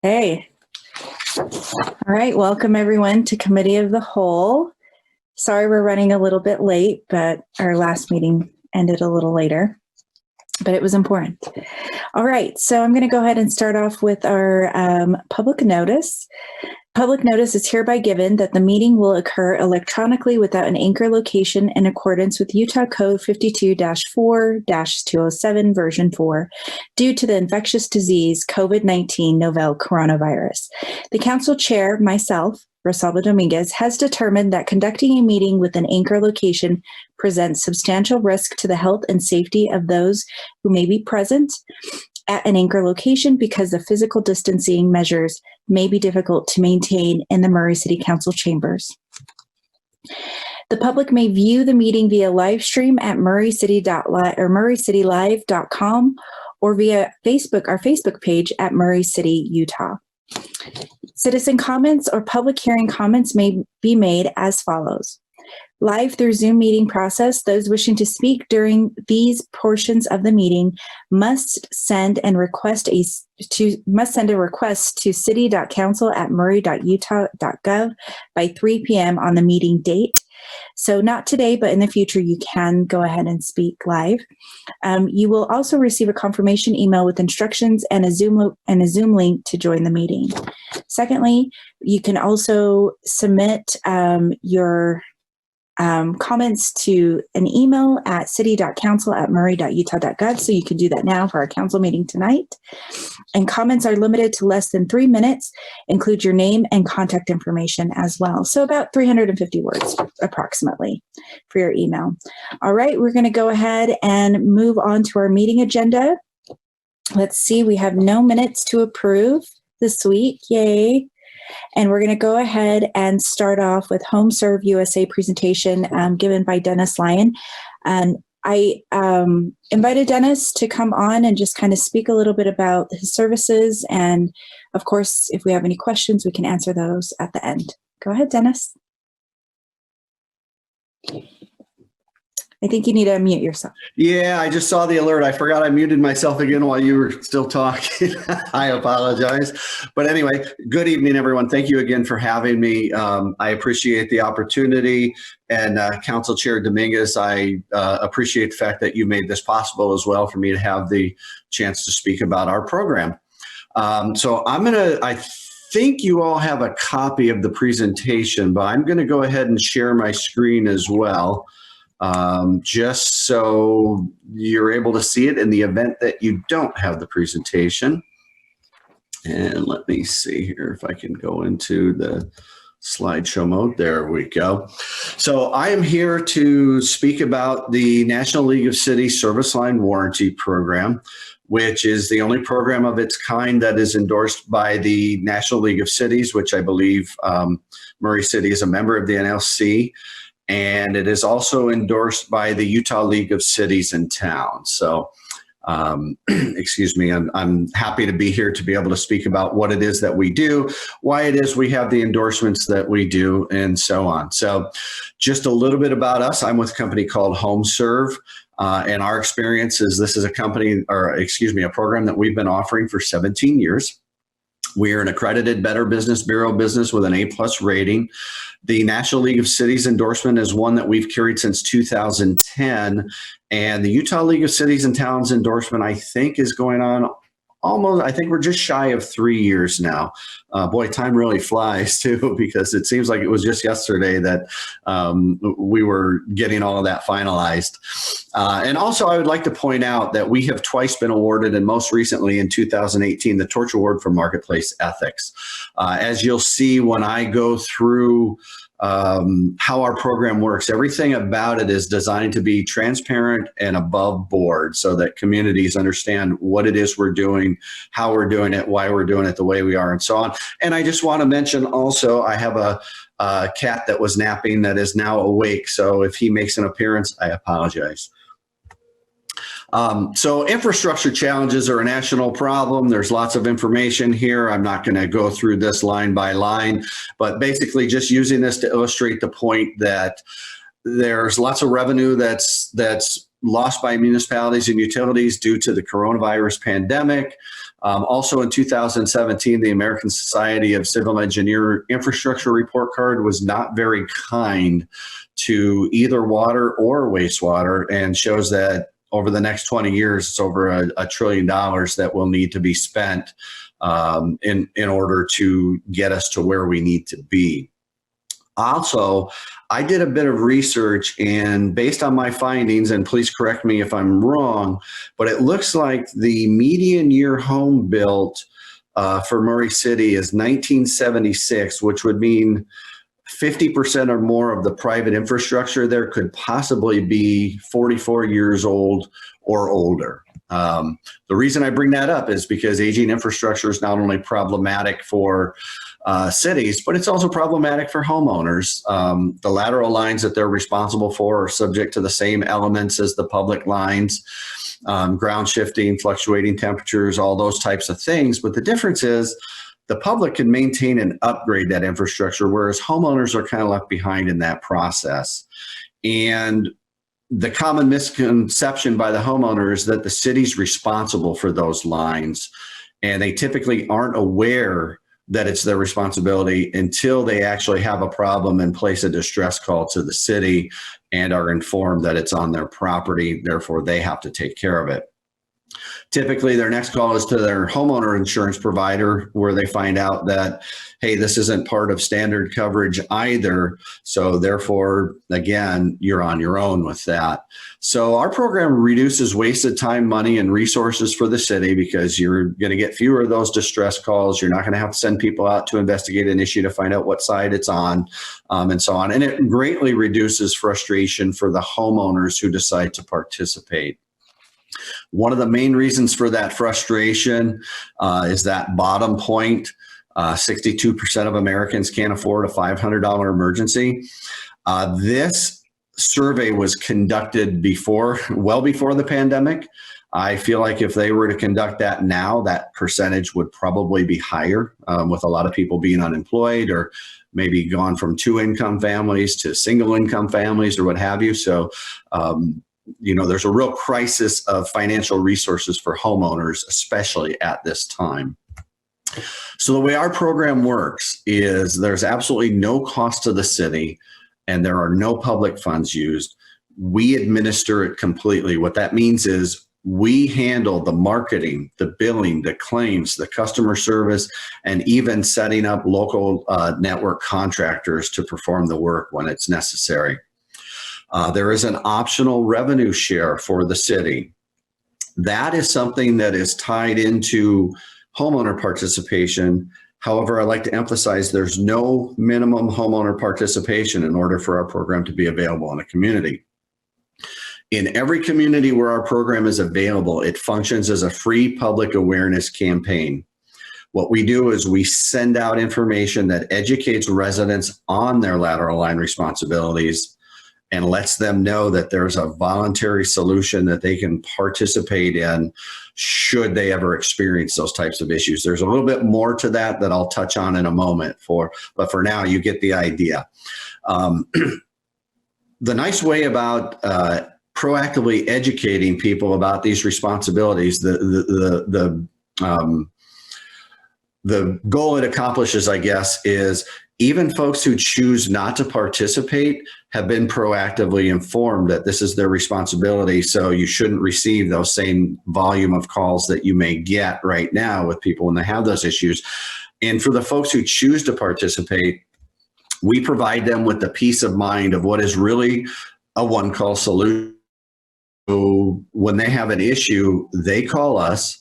Hey. All right, welcome everyone to Committee of the Whole. Sorry we're running a little bit late, but our last meeting ended a little later, but it was important. All right, so I'm going to go ahead and start off with our public notice. Public notice is hereby given that the meeting will occur electronically without an anchor location in accordance with Utah Code 52-4-207 version 4 due to the infectious disease COVID-19 novel coronavirus. The council chair, myself, Rosalba Dominguez, has determined that conducting a meeting with an anchor location presents substantial risk to the health and safety of those who may be present at an anchor location because the physical distancing measures may be difficult to maintain in the Murray City Council chambers. The public may view the meeting via live stream at murraycitylive.com or via Facebook, our Facebook page at Murray City, Utah. Citizen comments or public hearing comments may be made as follows. Live through Zoom meeting process, those wishing to speak during these portions of the meeting must send a request to city.council@murray.utah.gov by 3 p.m. on the meeting date. So not today, but in the future, you can go ahead and speak live. You will also receive a confirmation email with instructions and a Zoom link to join the meeting. Secondly, you can also submit your comments to an email at city.council@murray.utah.gov. So you can do that now for our council meeting tonight. And comments are limited to less than 3 minutes. Include your name and contact information as well. So about 350 words approximately for your email. All right, we're going to go ahead and move on to our meeting agenda. Let's see, we have no minutes to approve this week. Yay. And we're going to go ahead and start off with HomeServe USA presentation given by Dennis Lyon. And I invited Dennis to come on and just kind of speak a little bit about his services. And of course, if we have any questions, we can answer those at the end. Go ahead, Dennis. I think you need to unmute yourself. Yeah, I just saw the alert. I forgot I muted myself again while you were still talking. I apologize. But anyway, good evening, everyone. Thank you again for having me. I appreciate the opportunity. And Council Chair Dominguez, I appreciate the fact that you made this possible as well for me to have the chance to speak about our program. So I think you all have a copy of the presentation, but I'm going to go ahead and share my screen as well. Just so you're able to see it in the event that you don't have the presentation. And let me see here if I can go into the slideshow mode. There we go. So I am here to speak about the National League of Cities Service Line Warranty Program, which is the only program of its kind that is endorsed by the National League of Cities, which I believe Murray City is a member of the NLC. And it is also endorsed by the Utah League of Cities and Towns. So, excuse me, I'm happy to be here to be able to speak about what it is that we do, why it is we have the endorsements that we do, and so on. So just a little bit about us. I'm with a company called HomeServe. And our experience is this is a company, or excuse me, a program that we've been offering for 17 years. We are an accredited Better Business Bureau business with an A+ rating. The National League of Cities endorsement is one that we've carried since 2010. And the Utah League of Cities and Towns endorsement, I think, is going on almost, I think we're just shy of 3 years now. Boy, time really flies too, because it seems like it was just yesterday that we were getting all of that finalized. And also I would like to point out that we have twice been awarded, and most recently in 2018, the Torch Award for Marketplace Ethics. As you'll see when I go through how our program works, everything about it is designed to be transparent and above board so that communities understand what it is we're doing, how we're doing it, why we're doing it the way we are, and so on. And I just want to mention also, I have a cat that was napping that is now awake. So if he makes an appearance, I apologize. So infrastructure challenges are a national problem. There's lots of information here. I'm not going to go through this line by line, but basically just using this to illustrate the point that there's lots of revenue that's lost by municipalities and utilities due to the coronavirus pandemic. Also in 2017, the American Society of Civil Engineer Infrastructure report card was not very kind to either water or wastewater, and shows that over the next 20 years, it's over $1 trillion that will need to be spent in order to get us to where we need to be. Also, I did a bit of research, and based on my findings, and please correct me if I'm wrong, but it looks like the median year home built for Murray City is 1976, which would mean 50% or more of the private infrastructure there could possibly be 44 years old or older. The reason I bring that up is because aging infrastructure is not only problematic for cities, but it's also problematic for homeowners. The lateral lines that they're responsible for are subject to the same elements as the public lines, ground shifting, fluctuating temperatures, all those types of things. But the difference is the public can maintain and upgrade that infrastructure, whereas homeowners are kind of left behind in that process. And the common misconception by the homeowner is that the city's responsible for those lines, and they typically aren't aware that it's their responsibility until they actually have a problem and place a distress call to the city and are informed that it's on their property, therefore they have to take care of it. Typically, their next call is to their homeowner insurance provider, where they find out that, hey, this isn't part of standard coverage either. So therefore, again, you're on your own with that. So our program reduces wasted time, money, and resources for the city, because you're going to get fewer of those distress calls. You're not going to have to send people out to investigate an issue to find out what side it's on, and so on. And it greatly reduces frustration for the homeowners who decide to participate. One of the main reasons for that frustration is that bottom point. 62% of Americans can't afford a $500 emergency. This survey was conducted well before the pandemic. I feel like if they were to conduct that now, that percentage would probably be higher, with a lot of people being unemployed or maybe gone from 2-income families to single-income families or what have you. So, there's a real crisis of financial resources for homeowners, especially at this time. So the way our program works is there's absolutely no cost to the city, and there are no public funds used. We administer it completely. What that means is we handle the marketing, the billing, the claims, the customer service, and even setting up local network contractors to perform the work when it's necessary. There is an optional revenue share for the city. That is something that is tied into homeowner participation. However, I like to emphasize there's no minimum homeowner participation in order for our program to be available in a community. In every community where our program is available, it functions as a free public awareness campaign. What we do is we send out information that educates residents on their lateral line responsibilities and lets them know that there's a voluntary solution that they can participate in should they ever experience those types of issues. There's a little bit more to that I'll touch on in a moment, but for now, you get the idea. The nice way about proactively educating people about these responsibilities, the goal it accomplishes, I guess, is even folks who choose not to participate have been proactively informed that this is their responsibility. So you shouldn't receive those same volume of calls that you may get right now with people when they have those issues. And for the folks who choose to participate, we provide them with the peace of mind of what is really a one-call solution. So when they have an issue, they call us.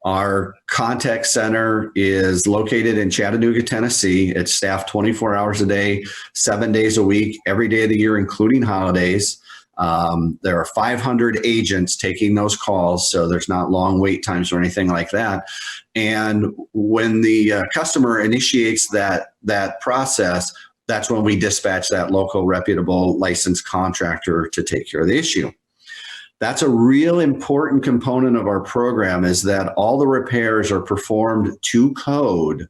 Our contact center is located in Chattanooga, Tennessee. It's staffed 24 hours a day, 7 days a week, every day of the year, including holidays. There are 500 agents taking those calls, so there's not long wait times or anything like that. And when the customer initiates that process, that's when we dispatch that local reputable licensed contractor to take care of the issue. That's a real important component of our program, is that all the repairs are performed to code.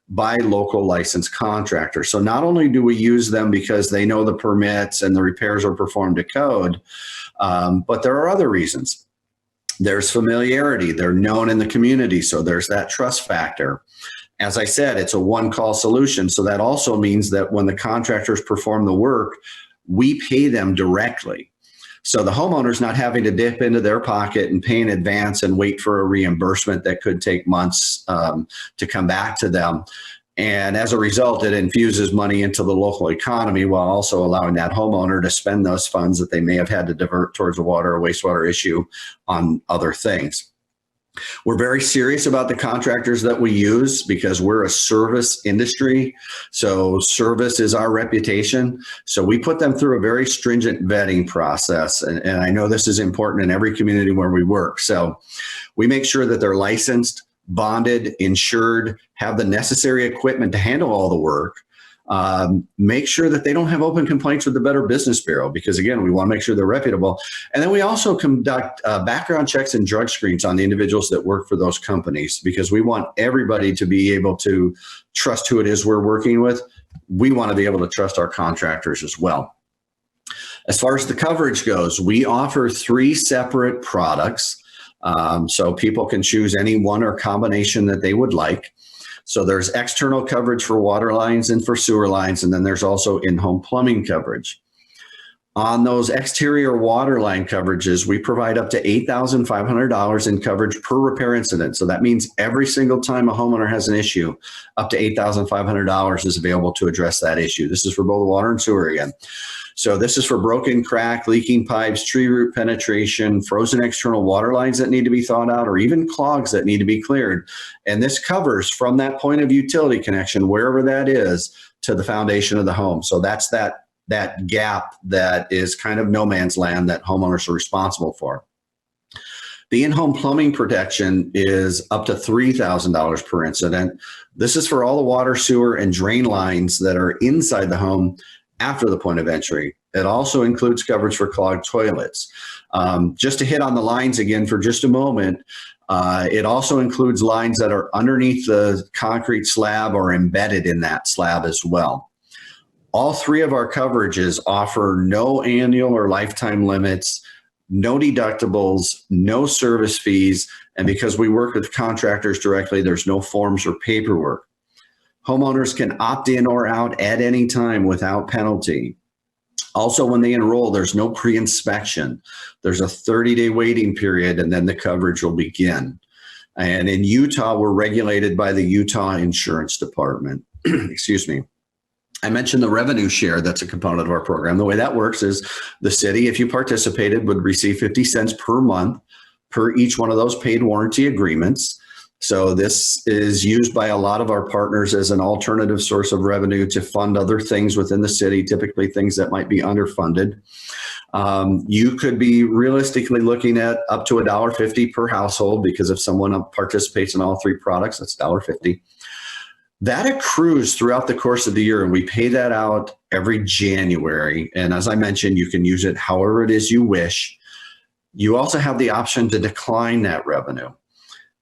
by local licensed contractors. So not only do we use them because they know the permits and the repairs are performed to code, but there are other reasons. There's familiarity. They're known in the community, so there's that trust factor. As I said, it's a one-call solution, so that also means that when the contractors perform the work, we pay them directly. So the homeowner's not having to dip into their pocket and pay in advance and wait for a reimbursement that could take months to come back to them. And as a result, it infuses money into the local economy while also allowing that homeowner to spend those funds that they may have had to divert towards a water or wastewater issue on other things. We're very serious about the contractors that we use because we're a service industry. So service is our reputation. So we put them through a very stringent vetting process. And I know this is important in every community where we work. So we make sure that they're licensed, bonded, insured, have the necessary equipment to handle all the work. Make sure that they don't have open complaints with the Better Business Bureau, because again, we want to make sure they're reputable. And then we also conduct background checks and drug screens on the individuals that work for those companies, because we want everybody to be able to trust who it is we're working with. We want to be able to trust our contractors as well. As far as the coverage goes, we offer 3 separate products. So people can choose any one or combination that they would like. So there's external coverage for water lines and for sewer lines, and then there's also in-home plumbing coverage. On those exterior water line coverages, we provide up to $8,500 in coverage per repair incident. So that means every single time a homeowner has an issue, up to $8,500 is available to address that issue. This is for both water and sewer again. So this is for broken, crack, leaking pipes, tree root penetration, frozen external water lines that need to be thawed out, or even clogs that need to be cleared. And this covers from that point of utility connection, wherever that is, to the foundation of the home. So that's that gap that is kind of no man's land that homeowners are responsible for. The in-home plumbing protection is up to $3,000 per incident. This is for all the water, sewer, and drain lines that are inside the home after the point of entry. It also includes coverage for clogged toilets. Just to hit on the lines again for just a moment, it also includes lines that are underneath the concrete slab or embedded in that slab as well. All 3 of our coverages offer no annual or lifetime limits, no deductibles, no service fees, and because we work with contractors directly, there's no forms or paperwork. Homeowners can opt in or out at any time without penalty. Also, when they enroll, there's no pre-inspection. There's a 30-day waiting period, and then the coverage will begin. And in Utah, we're regulated by the Utah Insurance Department. Excuse me. I mentioned the revenue share that's a component of our program. The way that works is the city, if you participated, would receive 50 cents per month per each one of those paid warranty agreements. So this is used by a lot of our partners as an alternative source of revenue to fund other things within the city, typically things that might be underfunded. You could be realistically looking at up to $1.50 per household, because if someone participates in all 3 products, that's $1.50. That accrues throughout the course of the year, and we pay that out every January. And as I mentioned, you can use it however it is you wish. You also have the option to decline that revenue.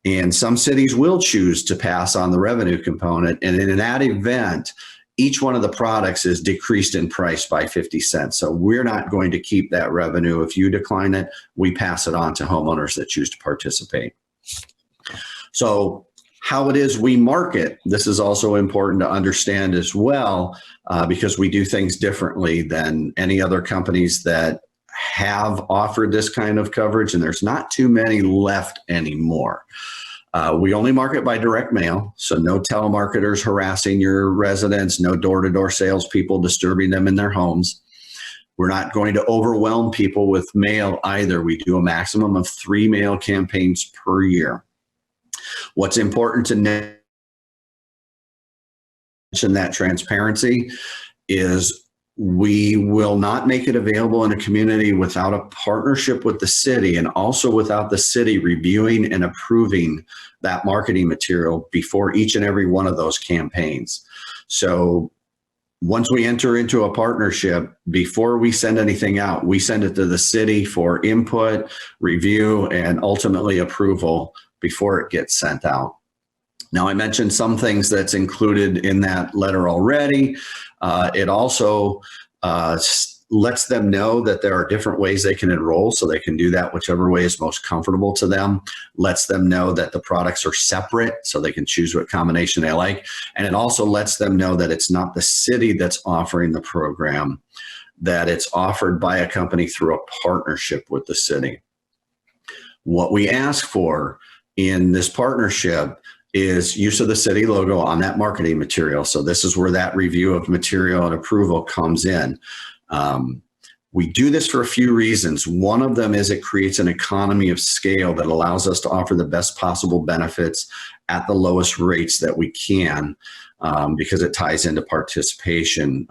And some cities will choose to pass on the revenue component. And in that event, each one of the products is decreased in price by 50 cents. So we're not going to keep that revenue. If you decline it, we pass it on to homeowners that choose to participate. So how it is we market, this is also important to understand as well, because we do things differently than any other companies that have offered this kind of coverage, and there's not too many left anymore. We only market by direct mail, so no telemarketers harassing your residents, no door-to-door salespeople disturbing them in their homes. We're not going to overwhelm people with mail either. We do a maximum of 3 mail campaigns per year. What's important to mention that transparency is we will not make it available in a community without a partnership with the city, and also without the city reviewing and approving that marketing material before each and every one of those campaigns. So once we enter into a partnership, before we send anything out, we send it to the city for input, review, and ultimately approval before it gets sent out. Now, I mentioned some things that's included in that letter already. It also lets them know that there are different ways they can enroll, so they can do that whichever way is most comfortable to them. Lets them know that the products are separate, so they can choose what combination they like. And it also lets them know that it's not the city that's offering the program, that it's offered by a company through a partnership with the city. What we ask for in this partnership is use of the city logo on that marketing material. So this is where that review of material and approval comes in. We do this for a few reasons. One of them is it creates an economy of scale that allows us to offer the best possible benefits at the lowest rates that we can, because it ties into participation.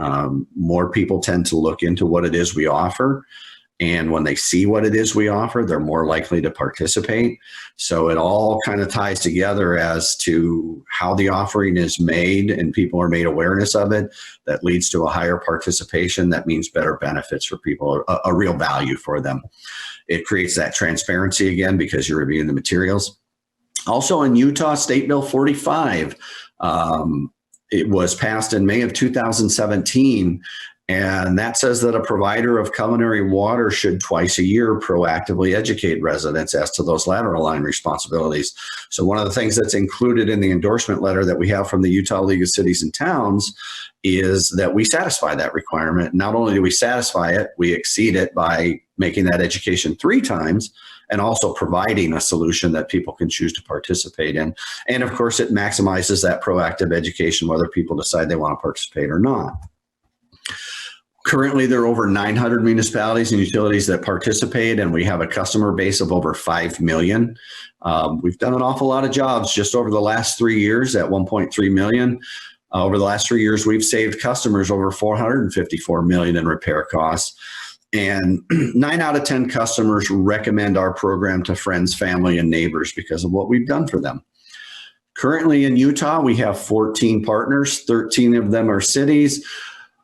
More people tend to look into what it is we offer. And when they see what it is we offer, they're more likely to participate. So it all kind of ties together as to how the offering is made, and people are made awareness of it. That leads to a higher participation. That means better benefits for people, a real value for them. It creates that transparency again because you're reviewing the materials. Also in Utah, State Bill 45, it was passed in May of 2017. And that says that a provider of culinary water should twice a year proactively educate residents as to those lateral line responsibilities. So one of the things that's included in the endorsement letter that we have from the Utah League of Cities and Towns is that we satisfy that requirement. Not only do we satisfy it, we exceed it by making that education 3 times and also providing a solution that people can choose to participate in. And of course, it maximizes that proactive education, whether people decide they want to participate or not. Currently, there are over 900 municipalities and utilities that participate, and we have a customer base of over 5 million. We've done an awful lot of jobs just over the last 3 years at 1.3 million. Over the last 3 years, we've saved customers over $454 million in repair costs. And 9 out of 10 customers recommend our program to friends, family, and neighbors because of what we've done for them. Currently in Utah, we have 14 partners. 13 of them are cities.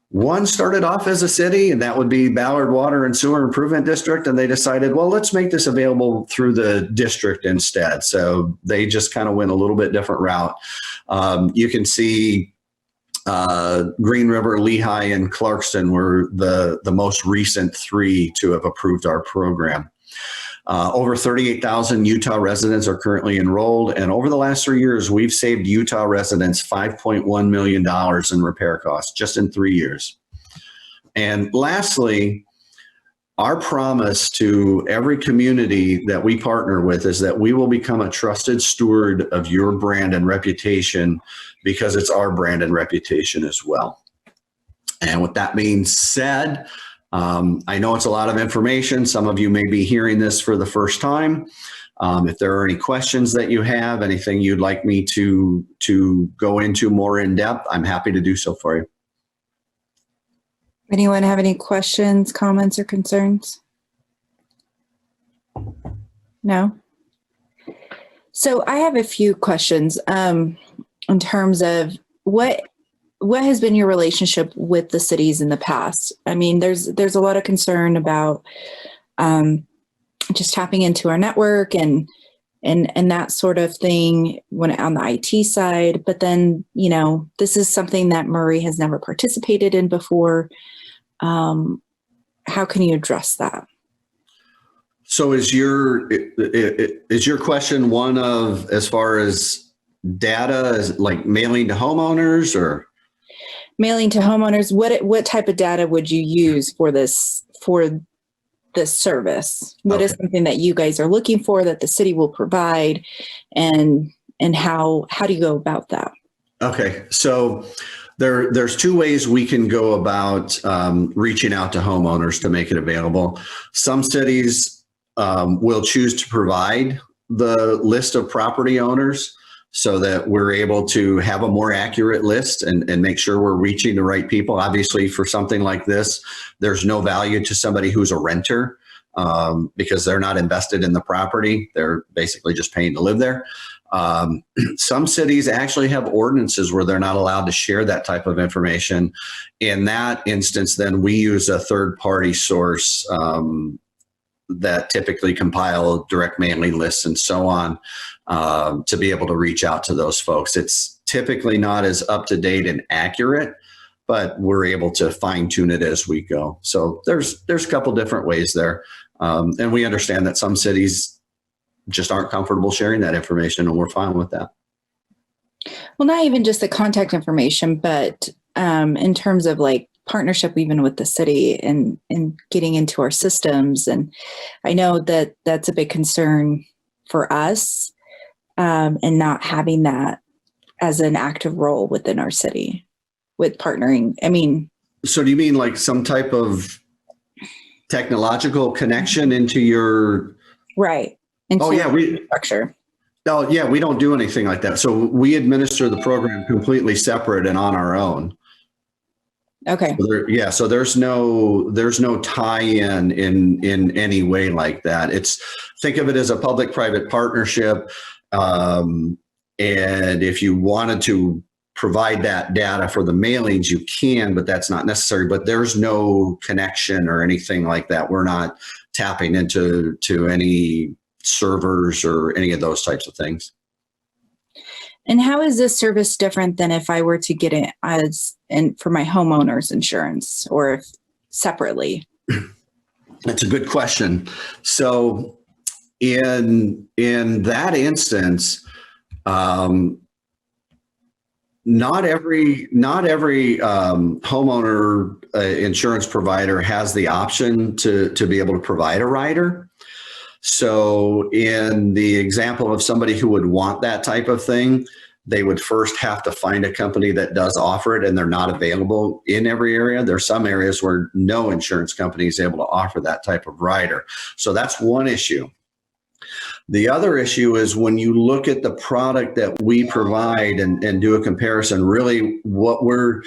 One started off as a city, and that would be Ballard Water and Sewer Improvement District. And they decided, well, let's make this available through the district instead. So they just kind of went a little bit different route. You can see Green River, Lehigh, and Clarkston were the most recent 3 to have approved our program. Over 38,000 Utah residents are currently enrolled, and over the last 3 years, we've saved Utah residents $5.1 million in repair costs just in 3 years. And lastly, our promise to every community that we partner with is that we will become a trusted steward of your brand and reputation because it's our brand and reputation as well. And with that being said, I know it's a lot of information. Some of you may be hearing this for the first time. If there are any questions that you have, anything you'd like me to go into more in depth, I'm happy to do so for you. Anyone have any questions, comments, or concerns? No? So I have a few questions in terms of what has been your relationship with the cities in the past? I mean, there's a lot of concern about just tapping into our network and that sort of thing when on the IT side. But then, you know, this is something that Murray has never participated in before. How can you address that? So is your question one of, as far as data, is like mailing to homeowners or? Mailing to homeowners, what type of data would you use for this service? What is something that you guys are looking for that the city will provide, and how do you go about that? Okay, so there's 2 ways we can go about reaching out to homeowners to make it available. Some cities will choose to provide the list of property owners, so that we're able to have a more accurate list and make sure we're reaching the right people. Obviously, for something like this, there's no value to somebody who's a renter because they're not invested in the property. They're basically just paying to live there. Some cities actually have ordinances where they're not allowed to share that type of information. In that instance, then we use a third-party source that typically compile direct mailing lists and so on, to be able to reach out to those folks. It's typically not as up to date and accurate, but we're able to fine tune it as we go. So there's a couple different ways there. And we understand that some cities just aren't comfortable sharing that information, and we're fine with that. Well, not even just the contact information, but in terms of like partnership, even with the city and getting into our systems. And I know that that's a big concern for us, and not having that as an active role within our city with partnering. I mean, so do you mean like some type of technological connection into your... Right. Oh yeah, structure. Oh yeah, we don't do anything like that. So we administer the program completely separate and on our own. Okay. So there's no tie-in in any way like that. Think of it as a public-private partnership. And if you wanted to provide that data for the mailings, you can, but that's not necessary. But there's no connection or anything like that. We're not tapping into any servers or any of those types of things. And how is this service different than if I were to get it for my homeowners insurance, or if separately? That's a good question. So in that instance, not every homeowner insurance provider has the option to be able to provide a rider. So in the example of somebody who would want that type of thing, they would first have to find a company that does offer it, and they're not available in every area. There's some areas where no insurance company is able to offer that type of rider. So that's one issue. The other issue is when you look at the product that we provide and do a comparison, really what we're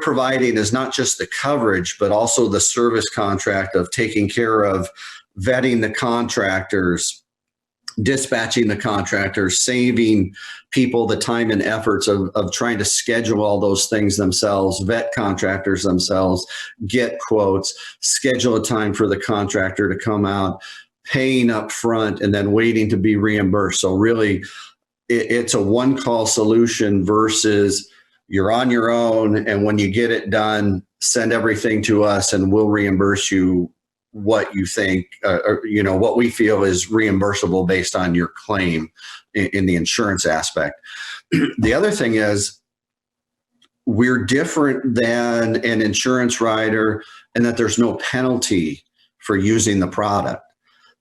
providing is not just the coverage, but also the service contract of taking care of vetting the contractors, dispatching the contractors, saving people the time and efforts of trying to schedule all those things themselves, vet contractors themselves, get quotes, schedule a time for the contractor to come out, paying up front, and then waiting to be reimbursed. So really, it's a one-call solution versus you're on your own, and when you get it done, send everything to us and we'll reimburse you what you think, what we feel is reimbursable based on your claim in the insurance aspect. The other thing is we're different than an insurance rider in that there's no penalty for using the product.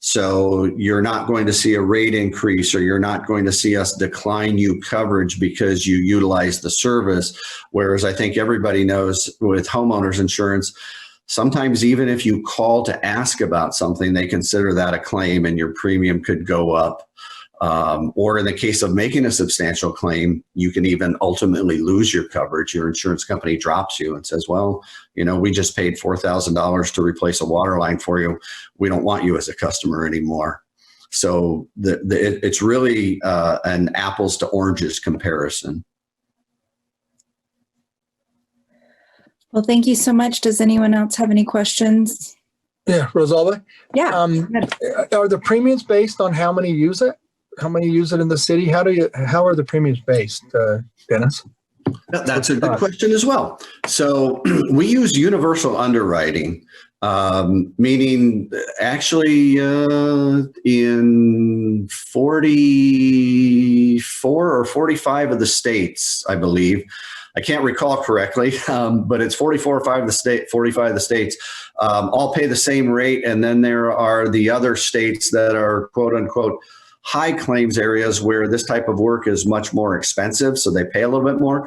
So you're not going to see a rate increase, or you're not going to see us decline you coverage because you utilize the service. Whereas I think everybody knows with homeowners insurance, sometimes even if you call to ask about something, they consider that a claim and your premium could go up. Or in the case of making a substantial claim, you can even ultimately lose your coverage. Your insurance company drops you and says, well, we just paid $4,000 to replace a water line for you. We don't want you as a customer anymore. So it's really an apples to oranges comparison. Well, thank you so much. Does anyone else have any questions? Yeah, Rosalba? Yeah. Are the premiums based on how many use it? How many use it in the city? How are the premiums based, Dennis? That's a good question as well. So we use universal underwriting, meaning actually in 44 or 45 of the states, I believe. I can't recall correctly, but it's 45 of the states all pay the same rate. And then there are the other states that are quote unquote high claims areas where this type of work is much more expensive, so they pay a little bit more.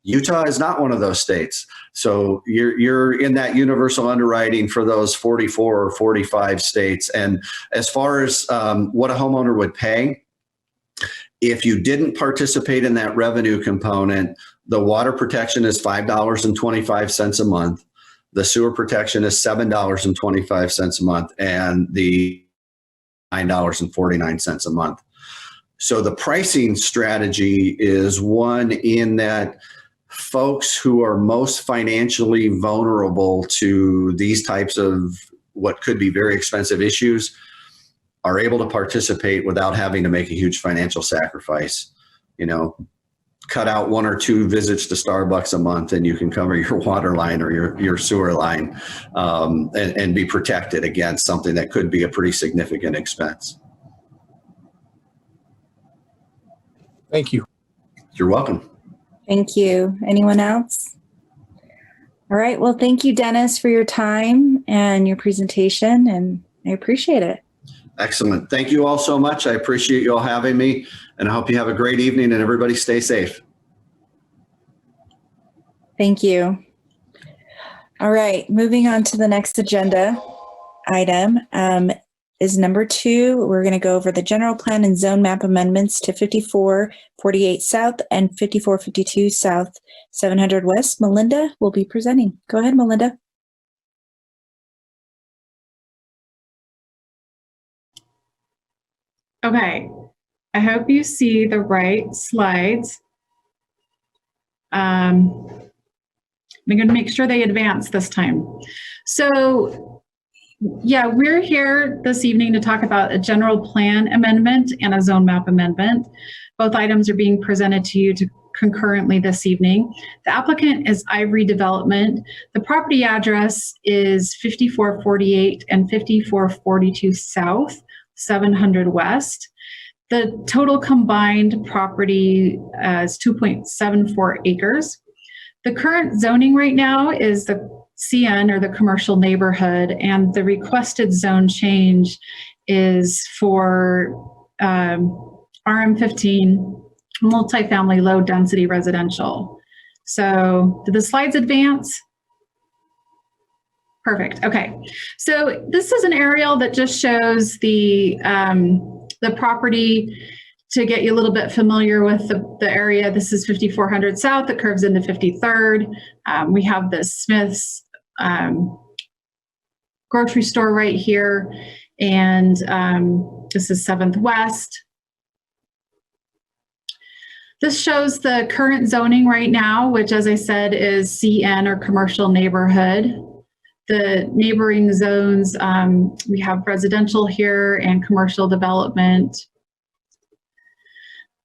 Utah is not one of those states. So you're in that universal underwriting for those 44 or 45 states. And as far as what a homeowner would pay, if you didn't participate in that revenue component, the water protection is $5.25 a month. The sewer protection is $7.25 a month, and the $9.49 a month. So the pricing strategy is one in that folks who are most financially vulnerable to these types of what could be very expensive issues are able to participate without having to make a huge financial sacrifice. Cut out 1 or 2 visits to Starbucks a month and you can cover your water line or your sewer line, and be protected against something that could be a pretty significant expense. Thank you. You're welcome. Thank you. Anyone else? All right. Well, thank you, Dennis, for your time and your presentation, and I appreciate it. Excellent. Thank you all so much. I appreciate you all having me, and I hope you have a great evening and everybody stay safe. Thank you. All right. Moving on to the next agenda item is number 2. We're going to go over the general plan and zone map amendments to 5448 South and 5452 South 700 West. Melinda will be presenting. Go ahead, Melinda. Okay, I hope you see the right slides. I'm going to make sure they advance this time. So, yeah, we're here this evening to talk about a general plan amendment and a zone map amendment. Both items are being presented to you concurrently this evening. The applicant is Ivory Development. The property address is 5448 and 5442 South, 700 West. The total combined property is 2.74 acres. The current zoning right now is the CN, or the commercial neighborhood, and the requested zone change is for RM15 multifamily low density residential. So did the slides advance? Perfect. Okay. So this is an aerial that just shows the property to get you a little bit familiar with the area. This is 5400 South that curves into 53rd. We have the Smith's grocery store right here. And this is 7th West. This shows the current zoning right now, which, as I said, is CN, or commercial neighborhood. The neighboring zones, we have residential here and commercial development.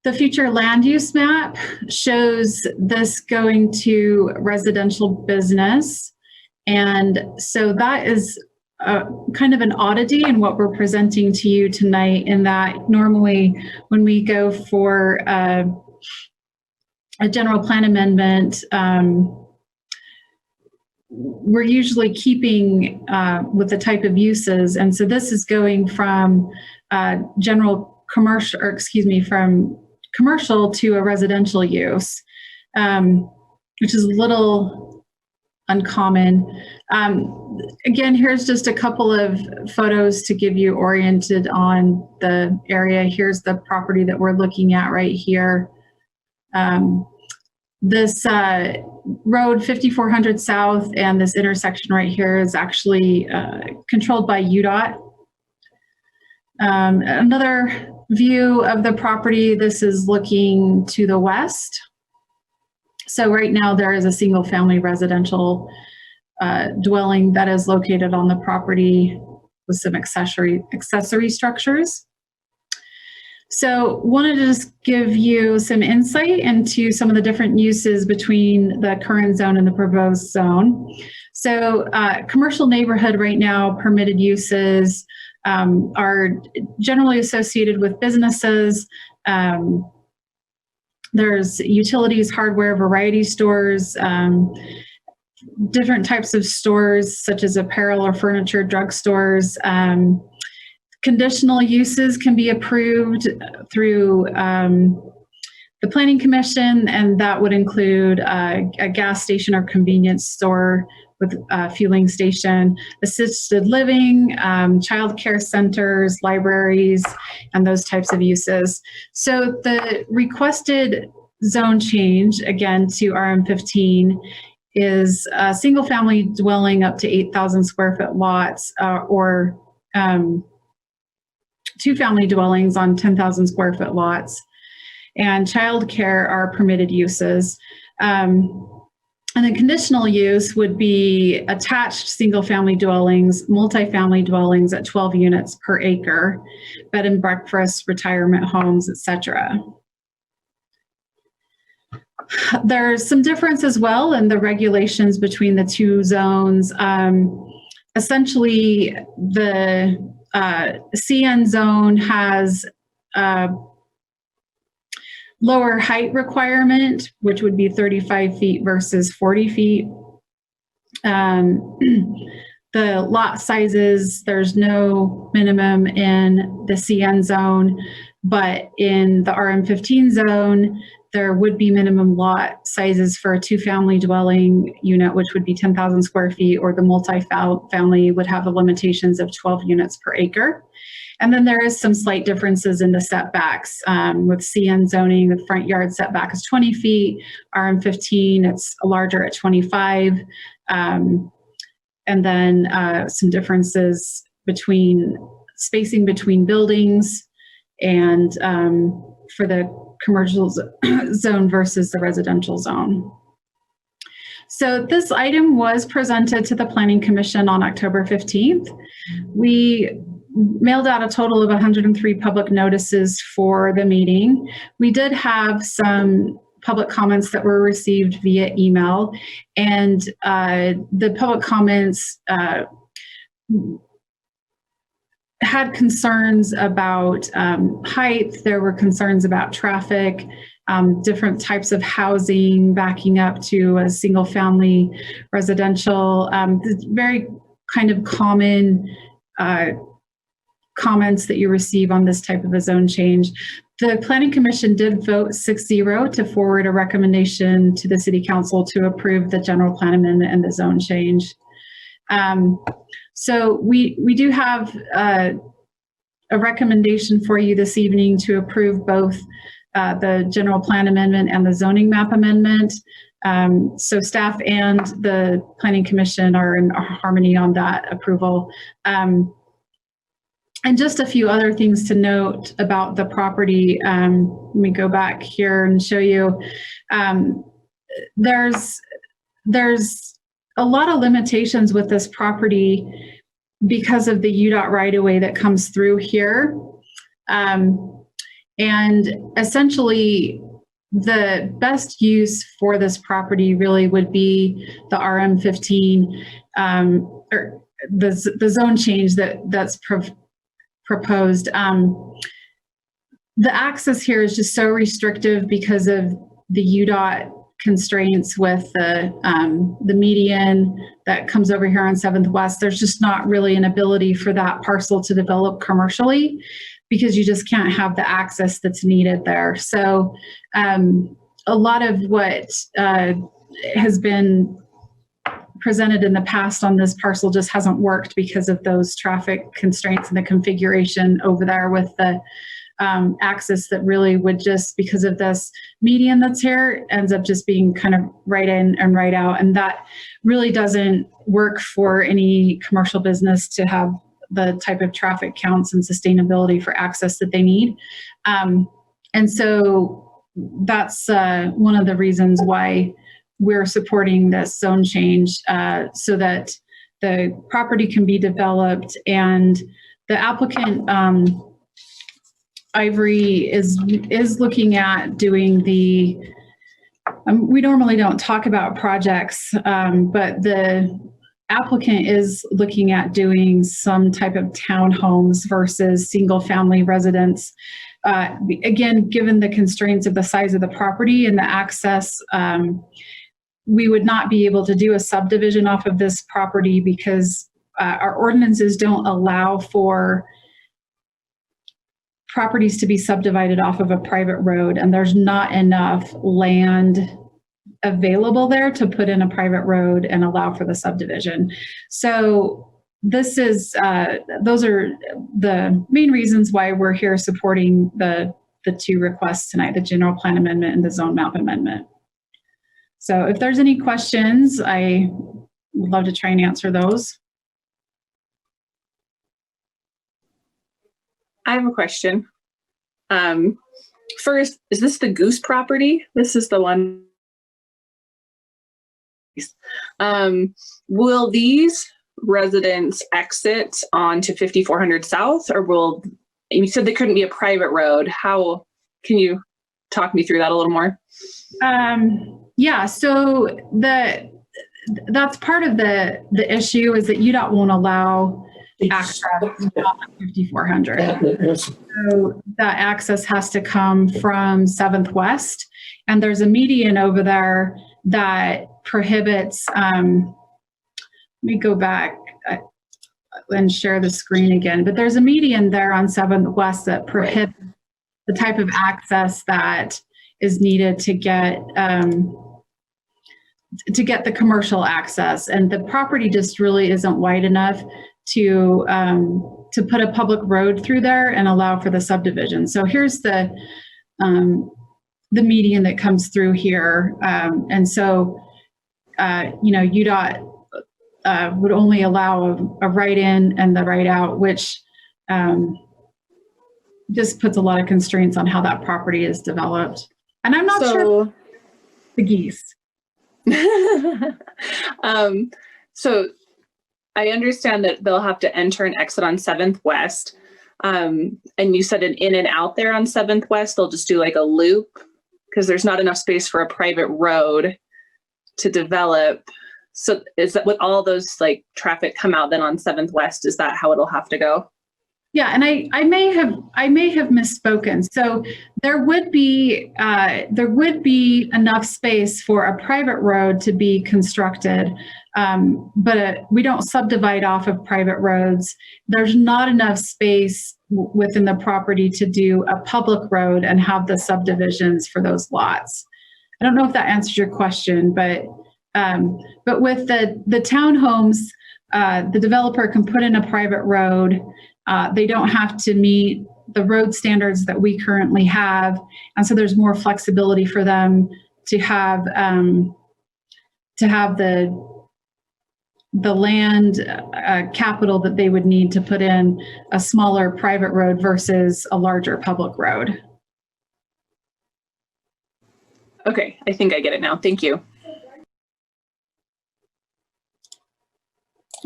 The future land use map shows this going to residential business. And so that is kind of an oddity in what we're presenting to you tonight, in that normally when we go for a general plan amendment, we're usually keeping with the type of uses. And so this is going from general commercial, or excuse me, from commercial to a residential use, which is a little uncommon. Again, here's just a couple of photos to give you oriented on the area. Here's the property that we're looking at right here. This road 5400 South and this intersection right here is actually controlled by UDOT. Another view of the property, this is looking to the west. So right now there is a single family residential dwelling that is located on the property with some accessory structures. So wanted to just give you some insight into some of the different uses between the current zone and the proposed zone. So commercial neighborhood right now, permitted uses are generally associated with businesses. There's utilities, hardware, variety stores, different types of stores such as apparel or furniture, drugstores. Conditional uses can be approved through the Planning Commission, and that would include a gas station or convenience store with a fueling station, assisted living, child care centers, libraries, and those types of uses. So the requested zone change, again, to RM15 is a single family dwelling up to 8,000 square foot lots, or two family dwellings on 10,000 square foot lots, and childcare are permitted uses. And then conditional use would be attached single-family dwellings, multifamily dwellings at 12 units per acre, bed and breakfast, retirement homes, etc. There's some difference as well in the regulations between the two zones. Essentially, the CN zone has a lower height requirement, which would be 35 feet versus 40 feet. The lot sizes, there's no minimum in the CN zone, but in the RM15 zone, there would be minimum lot sizes for a two-family dwelling unit, which would be 10,000 square feet, or the multi-family would have the limitations of 12 units per acre. And then there is some slight differences in the setbacks. With CN zoning, the front yard setback is 20 feet. RM15, it's larger at 25. And then some differences between spacing between buildings and for the commercial zone versus the residential zone. So this item was presented to the Planning Commission on October 15th. We mailed out a total of 103 public notices for the meeting. We did have some public comments that were received via email, and the public comments had concerns about height. There were concerns about traffic, different types of housing backing up to a single family residential. Very kind of common comments that you receive on this type of a zone change. The Planning Commission did vote 6-0 to forward a recommendation to the City Council to approve the general plan amendment and the zone change. So we do have a recommendation for you this evening to approve both the general plan amendment and the zoning map amendment. So staff and the Planning Commission are in harmony on that approval. And just a few other things to note about the property. Let me go back here and show you. There's a lot of limitations with this property because of the UDOT right-of-way that comes through here. And essentially, the best use for this property really would be the RM15, or the zone change that's proposed. The access here is just so restrictive because of the UDOT constraints with the median that comes over here on 7th West. There's just not really an ability for that parcel to develop commercially because you just can't have the access that's needed there. So a lot of what has been presented in the past on this parcel just hasn't worked because of those traffic constraints and the configuration over there with the access that really would just, because of this median that's here, ends up just being kind of right in and right out. And that really doesn't work for any commercial business to have the type of traffic counts and sustainability for access that they need. And so that's one of the reasons why we're supporting this zone change, so that the property can be developed. And the applicant, Ivory, is looking at doing the, we normally don't talk about projects, but the applicant is looking at doing some type of townhomes versus single family residence. Again, given the constraints of the size of the property and the access, we would not be able to do a subdivision off of this property because our ordinances don't allow for properties to be subdivided off of a private road, and there's not enough land available there to put in a private road and allow for the subdivision. So this is, those are the main reasons why we're here supporting the two requests tonight, the general plan amendment and the zone map amendment. So if there's any questions, I would love to try and answer those. I have a question. First, is this the Goose property? This is the one Will these residents exit onto 5400 South, or you said there couldn't be a private road. How can you talk me through that a little more? Yeah, so that's part of the issue is that UDOT won't allow access off of 5400. So that access has to come from 7th West, and there's a median over there that prohibits, let me go back and share the screen again, but there's a median there on 7th West that prohibits the type of access that is needed to get the commercial access, and the property just really isn't wide enough to put a public road through there and allow for the subdivision. So here's the median that comes through here, and so UDOT would only allow a right in and the right out, which just puts a lot of constraints on how that property is developed. And I'm not sure the geese. So I understand that they'll have to enter and exit on 7th West. And you said an in and out there on 7th West, they'll just do like a loop because there's not enough space for a private road to develop. So is that with all those like traffic come out then on 7th West, is that how it'll have to go? Yeah, and I may have misspoken. So there would be enough space for a private road to be constructed, but we don't subdivide off of private roads. There's not enough space within the property to do a public road and have the subdivisions for those lots. I don't know if that answers your question, but with the townhomes, the developer can put in a private road. They don't have to meet the road standards that we currently have, and so there's more flexibility for them to have the land capital that they would need to put in a smaller private road versus a larger public road. Okay, I think I get it now. Thank you.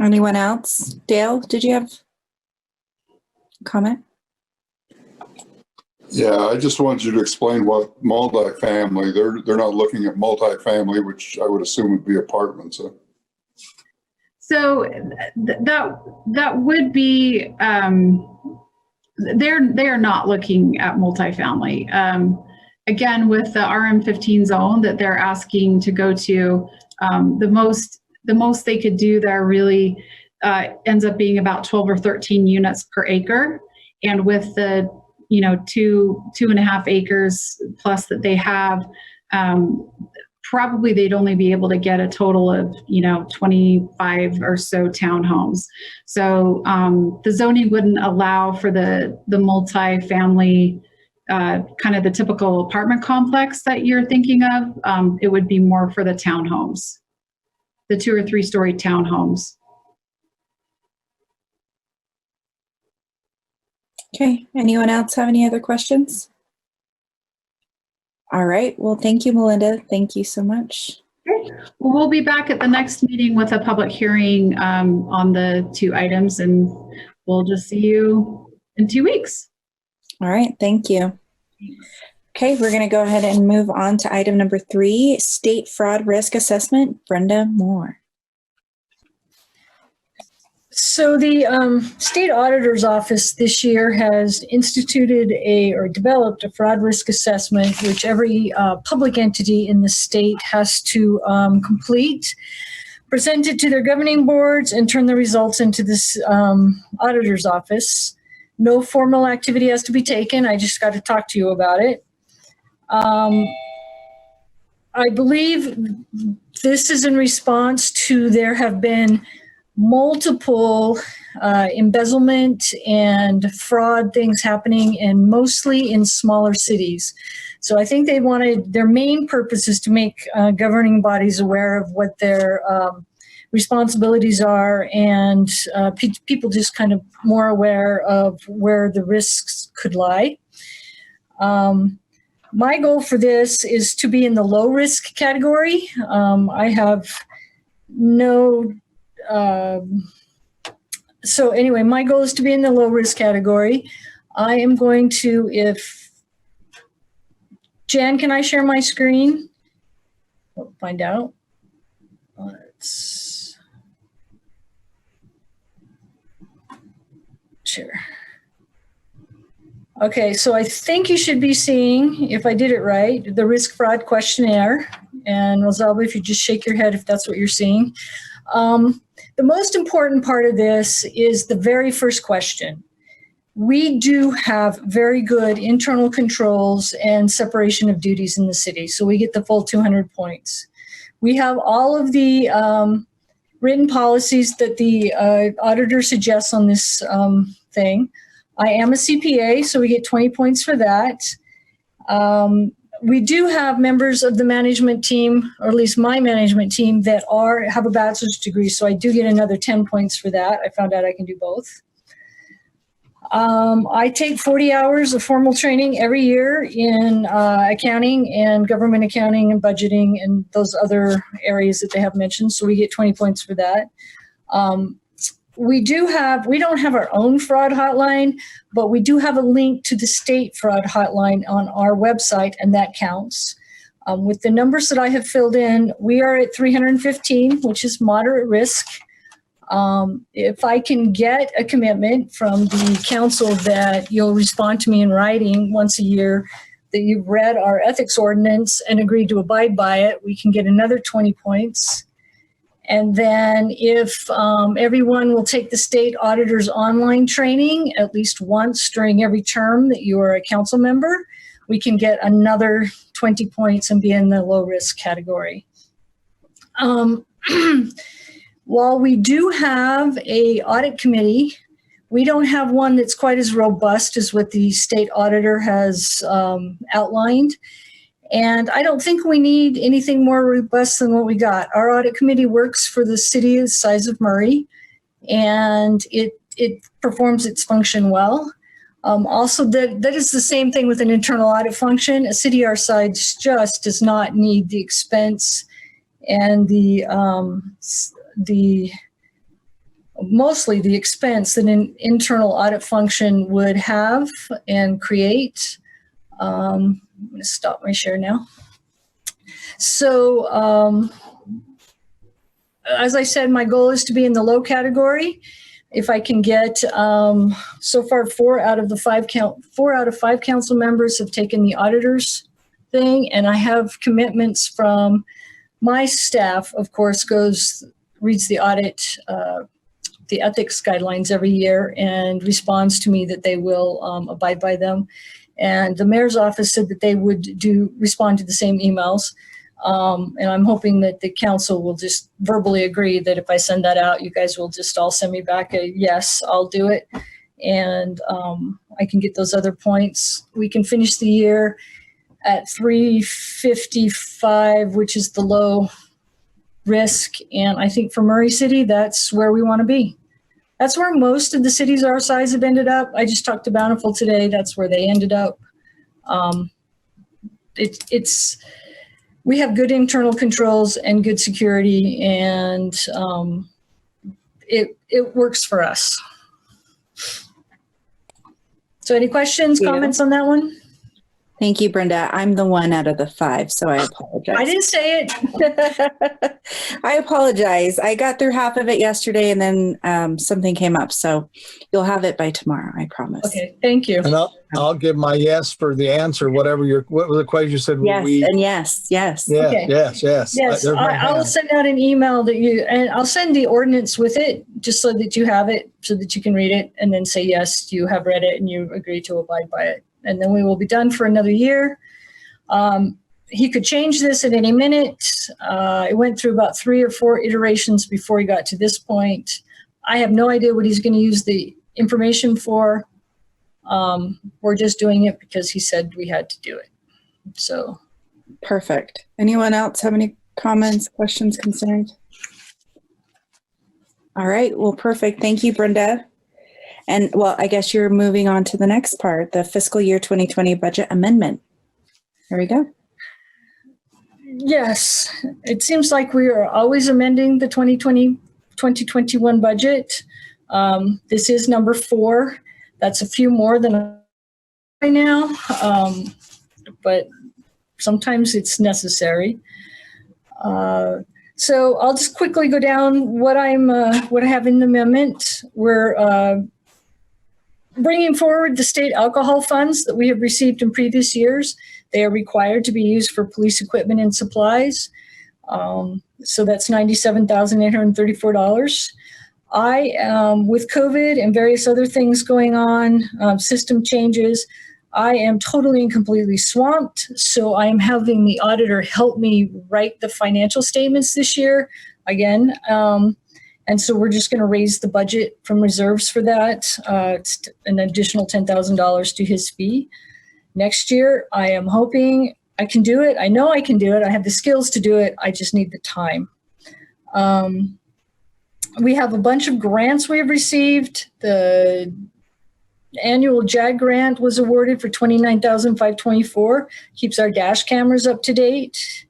Anyone else? Dale, did you have a comment? Yeah, I just wanted you to explain what multifamily, they're not looking at multifamily, which I would assume would be apartments. So that would be, they're not looking at multifamily. Again, with the RM15 zone that they're asking to go to, the most they could do there really ends up being about 12 or 13 units per acre. And with the 2.5 acres plus that they have, probably they'd only be able to get a total of 25 or so townhomes. So the zoning wouldn't allow for the multi-family kind of the typical apartment complex that you're thinking of. It would be more for the townhomes, the 2 or 3 story townhomes. Okay, anyone else have any other questions? All right, well, thank you, Melinda. Thank you so much. Okay. Well, we'll be back at the next meeting with a public hearing on the 2 items, and we'll just see you in 2 weeks. All right, thank you. Okay, we're going to go ahead and move on to item number 3, state fraud risk assessment. Brenda Moore. So the state auditor's office this year has instituted or developed a fraud risk assessment, which every public entity in the state has to complete, present it to their governing boards, and turn the results into this auditor's office. No formal activity has to be taken. I just got to talk to you about it. I believe this is in response to there have been multiple embezzlement and fraud things happening, and mostly in smaller cities. So I think they wanted, their main purpose is to make governing bodies aware of what their responsibilities are, and people just kind of more aware of where the risks could lie. My goal for this is to be in the low risk category. I have no. So anyway, my goal is to be in the low risk category. I am going to, if Jan, can I share my screen? We'll find out. Let's share. Okay, so I think you should be seeing, if I did it right, the risk fraud questionnaire. And Rosalba, if you just shake your head if that's what you're seeing. The most important part of this is the very first question. We do have very good internal controls and separation of duties in the city, so we get the full 200 points. We have all of the written policies that the auditor suggests on this thing. I am a CPA, so we get 20 points for that. We do have members of the management team, or at least my management team, that have a bachelor's degree, so I do get another 10 points for that. I found out I can do both. I take 40 hours of formal training every year in accounting and government accounting and budgeting and those other areas that they have mentioned, so we get 20 points for that. We don't have our own fraud hotline, but we do have a link to the state fraud hotline on our website, and that counts. With the numbers that I have filled in, we are at 315, which is moderate risk. If I can get a commitment from the council that you'll respond to me in writing once a year, that you've read our ethics ordinance and agreed to abide by it, we can get another 20 points. And then if everyone will take the state auditor's online training at least once during every term that you are a council member, we can get another 20 points and be in the low risk category. While we do have a audit committee, we don't have one that's quite as robust as what the state auditor has outlined. And I don't think we need anything more robust than what we got. Our audit committee works for the city the size of Murray, and it performs its function well. Also, that is the same thing with an internal audit function. A city our size just does not need the expense and mostly the expense that an internal audit function would have and create. I'm going to stop my share now. So, as I said, my goal is to be in the low category. If I can get, so far 4 out of 5 council members have taken the auditor's thing, and I have commitments from my staff, of course, reads the audit, the ethics guidelines every year and responds to me that they will abide by them. And the mayor's office said that they would respond to the same emails. And I'm hoping that the council will just verbally agree that if I send that out, you guys will just all send me back a yes, I'll do it. And I can get those other points. We can finish the year at 355, which is the low risk. And I think for Murray City, that's where we want to be. That's where most of the cities our size have ended up. I just talked to Bountiful today. That's where they ended up. We have good internal controls and good security, and it works for us. So any questions, comments on that one? Thank you, Brenda. I'm the one out of the 5, so I apologize. I didn't say it. I apologize. I got through half of it yesterday, and then something came up. So you'll have it by tomorrow, I promise. Okay, thank you. And I'll give my yes for the answer, what was the question you said? Yes, and yes. Yeah, Okay. yes. Yes, There's my I'll hand. send out an email and I'll send the ordinance with it, just so that you have it, so that you can read it and then say, yes, you have read it and you agree to abide by it. And then we will be done for another year. He could change this at any minute. It went through about 3 or 4 iterations before he got to this point. I have no idea what he's going to use the information for. We're just doing it because he said we had to do it. So. Perfect. Anyone else have any comments, questions, concerns? All right. Well, perfect. Thank you, Brenda. And well, I guess you're moving on to the next part, the fiscal year 2020 budget amendment. There we go. Yes, it seems like we are always amending the 2021 budget. This is number 4. That's a few more than right now, but sometimes it's necessary. So I'll just quickly go down what I have in the amendment. We're bringing forward the state alcohol funds that we have received in previous years. They are required to be used for police equipment and supplies. So that's $97,834. With COVID and various other things going on, system changes, I am totally and completely swamped. So I am having the auditor help me write the financial statements this year again. And so we're just going to raise the budget from reserves for that. It's an additional $10,000 to his fee. Next year, I am hoping I can do it. I know I can do it. I have the skills to do it. I just need the time. We have a bunch of grants we have received. The annual JAG grant was awarded for $29,524. Keeps our dash cameras up to date.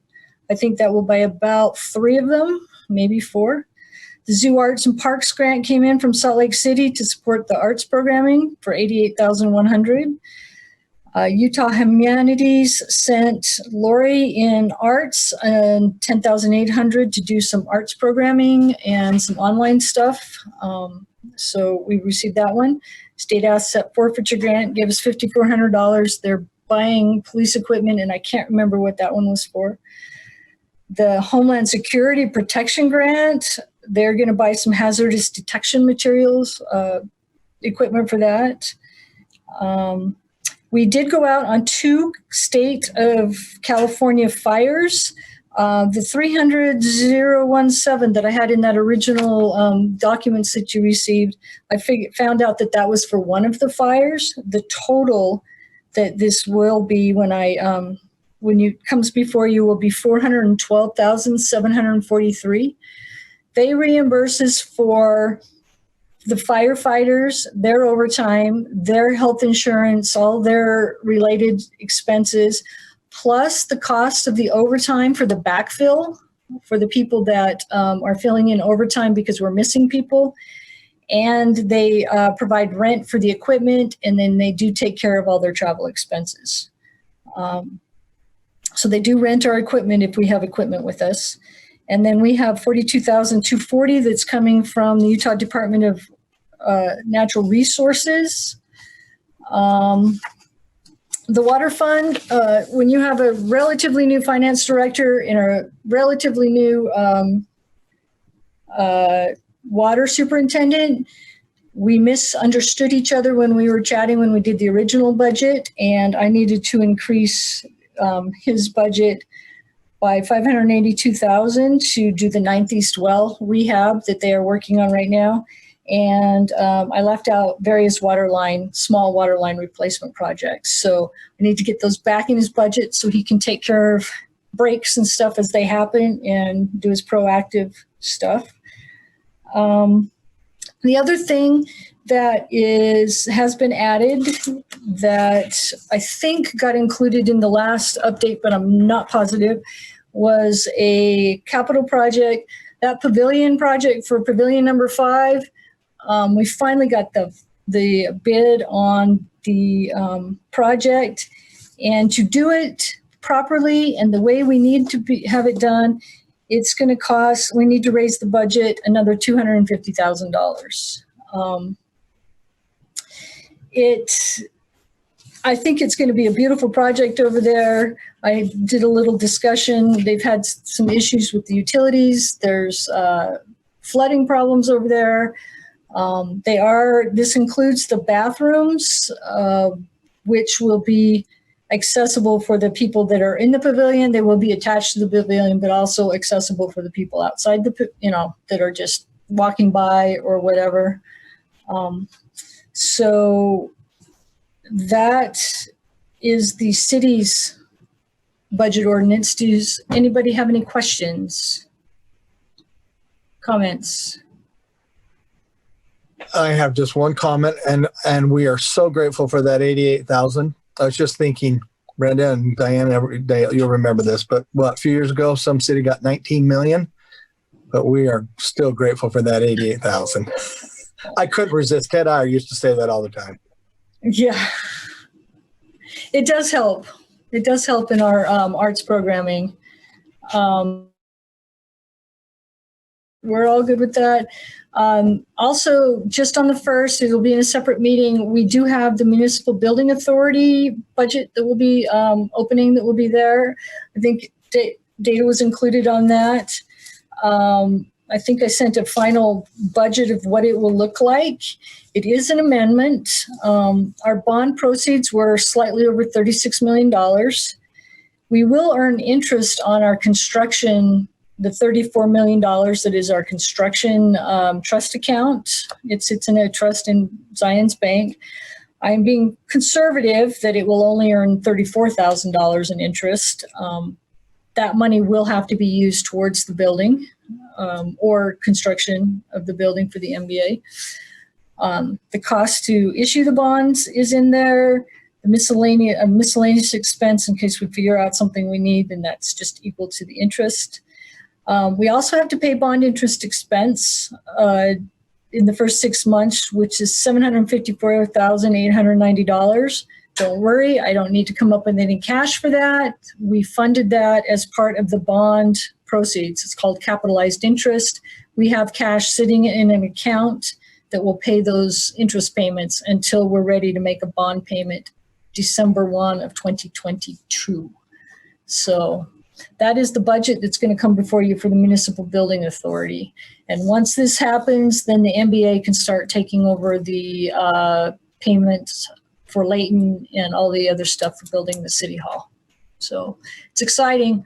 I think that will buy about 3 of them, maybe 4. The Zoo Arts and Parks grant came in from Salt Lake City to support the arts programming for $88,100. Utah Humanities sent Lori in arts and $10,800 to do some arts programming and some online stuff. So we received that one. State Asset Forfeiture Grant gave us $5,400. They're buying police equipment, and I can't remember what that one was for. The Homeland Security Protection Grant, they're going to buy some hazardous detection materials, equipment for that. We did go out on 2 state of California fires. The 300-017 that I had in that original documents that you received, I found out that that was for one of the fires. The total that this will be when it comes before you will be $412,743. They reimburse us for the firefighters, their overtime, their health insurance, all their related expenses, plus the cost of the overtime for the backfill for the people that are filling in overtime because we're missing people. And they provide rent for the equipment, and then they do take care of all their travel expenses. So they do rent our equipment if we have equipment with us. And then we have $42,240 that's coming from the Utah Department of Natural Resources. The water fund, when you have a relatively new finance director and a relatively new water superintendent, we misunderstood each other when we were chatting when we did the original budget, and I needed to increase his budget by $582,000 to do the 9th East well rehab that they are working on right now. And I left out various small water line replacement projects. So I need to get those back in his budget so he can take care of breaks and stuff as they happen and do his proactive stuff. The other thing that has been added that I think got included in the last update, but I'm not positive, was a capital project. That pavilion project for pavilion number 5, we finally got the bid on the project, and to do it properly and the way we need to have it done, it's going to cost, we need to raise the budget another $250,000. I think it's going to be a beautiful project over there. I did a little discussion. They've had some issues with the utilities. There's flooding problems over there. This includes the bathrooms, which will be accessible for the people that are in the pavilion. They will be attached to the pavilion, but also accessible for the people outside that are just walking by or whatever. So that is the city's budget ordinance. Does anybody have any questions, comments? I have just one comment, and we are so grateful for that $88,000. I was just thinking, Brenda and Diane, you'll remember this, but a few years ago, some city got 19 million, but we are still grateful for that 88,000. I couldn't resist. Ted Iyer used to say that all the time. Yeah. It does help. It does help in our arts programming. We're all good with that. Also, just on the 1st, it'll be in a separate meeting. We do have the Municipal Building Authority budget that will be opening that will be there. I think data was included on that. I think I sent a final budget of what it will look like. It is an amendment. Our bond proceeds were slightly over $36 million. We will earn interest on our construction, the $34 million that is our construction trust account. It sits in a trust in Zions Bank. I'm being conservative that it will only earn $34,000 in interest. That money will have to be used towards the building or construction of the building for the MBA. The cost to issue the bonds is in there. The miscellaneous expense, in case we figure out something we need, then that's just equal to the interest. We also have to pay bond interest expense in the first 6 months, which is $754,890. Don't worry, I don't need to come up with any cash for that. We funded that as part of the bond proceeds. It's called capitalized interest. We have cash sitting in an account that will pay those interest payments until we're ready to make a bond payment December 1 of 2022. So that is the budget that's going to come before you for the Municipal Building Authority. And once this happens, then the MBA can start taking over the payments for Layton and all the other stuff for building the City Hall. So it's exciting.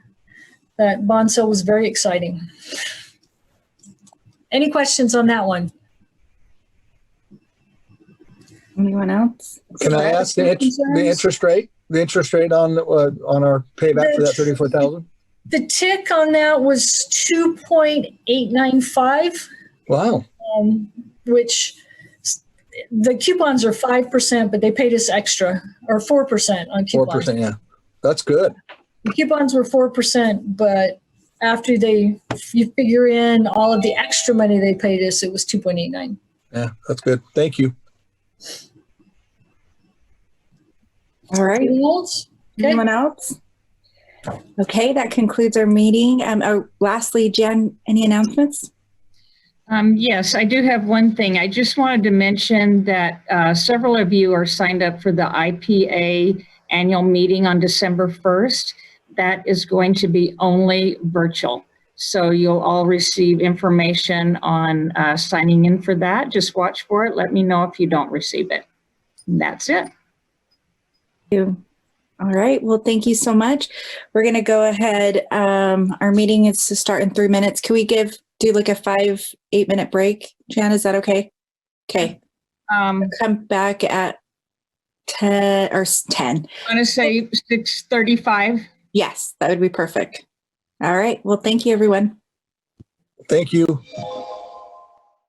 That bond sale was very exciting. Any questions on that one? Anyone else? Can I ask the interest rate? The interest rate on our payback for that 34,000? The tick on that was 2.895. Wow. Which the coupons are 5%, but they paid us extra, or 4% on coupons. 4%, yeah. That's good. The coupons were 4%, but after you figure in all of the extra money they paid us, it was 2.89. Yeah, that's good. Thank you. All right. Anything else? Okay. Anyone else? Okay, that concludes our meeting. Lastly, Jen, any announcements? Yes, I do have one thing. I just wanted to mention that several of you are signed up for the IPA annual meeting on December 1st. That is going to be only virtual. So you'll all receive information on signing in for that. Just watch for it. Let me know if you don't receive it. And that's it. You. All right. Well, thank you so much. We're going to go ahead. Our meeting is to start in 3 minutes. Can we do like a 5-8 minute break? Jan, is that okay? Okay. Come back at 10 or 10. I want to say 6:35. Yes, that would be perfect. All right. Well, thank you, everyone. Thank you.